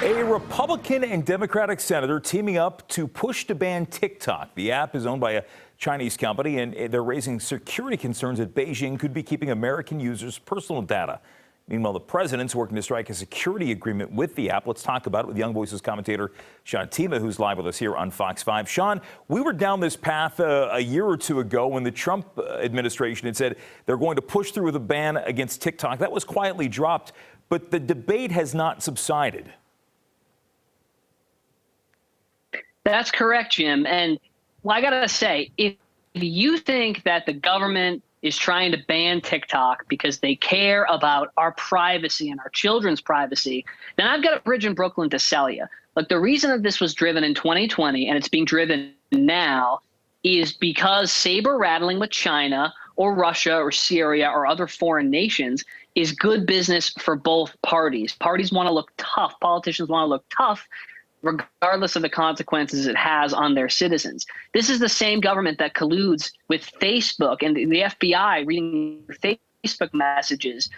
A Republican and Democratic senator teaming up to push to ban TikTok. The app is owned by a Chinese company, and they're raising security concerns that Beijing could be keeping American users' personal data. Meanwhile, the president's working to strike a security agreement with the app. Let's talk about it with Young Voices commentator Sean Tima, who's live with us here on Fox 5. Sean, we were down this path a year or two ago when the Trump administration had said they're going to push through with a ban against TikTok. That was quietly dropped, but the debate has not subsided. That's correct, Jim. And well, I got to say, if you think that the government is trying to ban TikTok because they care about our privacy and our children's privacy, then I've got a bridge in Brooklyn to sell you. Look, the reason that this was driven in 2020 and it's being driven now is because saber rattling with China or Russia or Syria or other foreign nations is good business for both parties. Parties want to look tough. Politicians want to look tough, regardless of the consequences it has on their citizens. This is the same government that colludes with Facebook and the FBI reading Facebook messages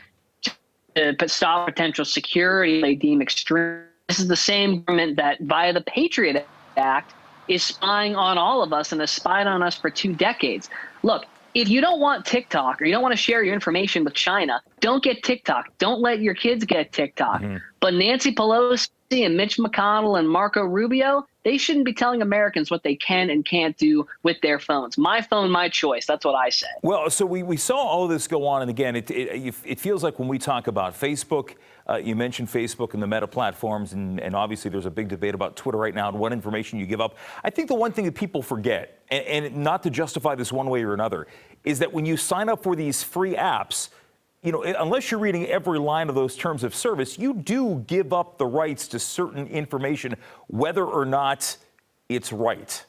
to stop potential security they deem extreme. This is the same government that, via the Patriot Act, is spying on all of us and has spied on us for 2 decades. Look, if you don't want TikTok or you don't want to share your information with China, don't get TikTok. Don't let your kids get TikTok. But Nancy Pelosi and Mitch McConnell and Marco Rubio, they shouldn't be telling Americans what they can and can't do with their phones. My phone, my choice. That's what I say. Well, so we saw all this go on. And again, it feels like when we talk about Facebook, you mentioned Facebook and the Meta platforms, and obviously there's a big debate about Twitter right now and what information you give up. I think the one thing that people forget, and not to justify this one way or another, is that when you sign up for these free apps, you know, unless you're reading every line of those terms of service, you do give up the rights to certain information, whether or not it's right.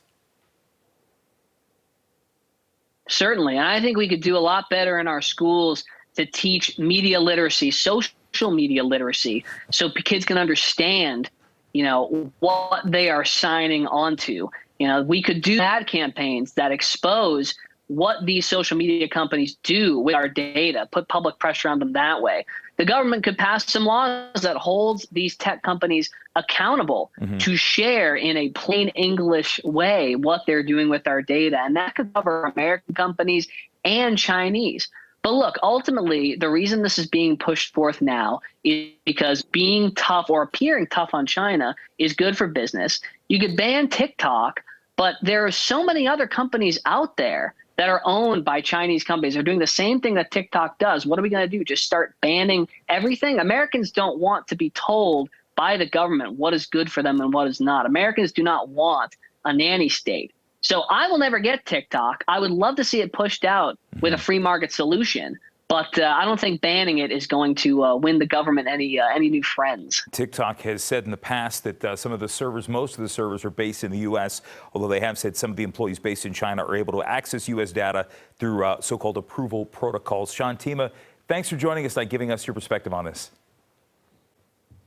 Certainly. And I think we could do a lot better in our schools to teach media literacy, social media literacy, so kids can understand, you know, what they are signing on to. You know, we could do ad campaigns that expose what these social media companies do with our data, put public pressure on them that way. The government could pass some laws that holds these tech companies accountable to share in a plain English way what they're doing with our data. And that could cover American companies and Chinese. But look, ultimately, the reason this is being pushed forth now is because being tough or appearing tough on China is good for business. You could ban TikTok, but there are so many other companies out there that are owned by Chinese companies. They're doing the same thing that TikTok does. What are we going to do? Just start banning everything? Americans don't want to be told by the government what is good for them and what is not. Americans do not want a nanny state. So I will never get TikTok. I would love to see it pushed out with a free market solution. But I don't think banning it is going to win the government any new friends. TikTok has said in the past that some of the servers, most of the servers are based in the U.S., although they have said some of the employees based in China are able to access U.S. data through so-called approval protocols. Sean Tima, thanks for joining us and giving us your perspective on this.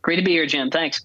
Great to be here, Jim. Thanks.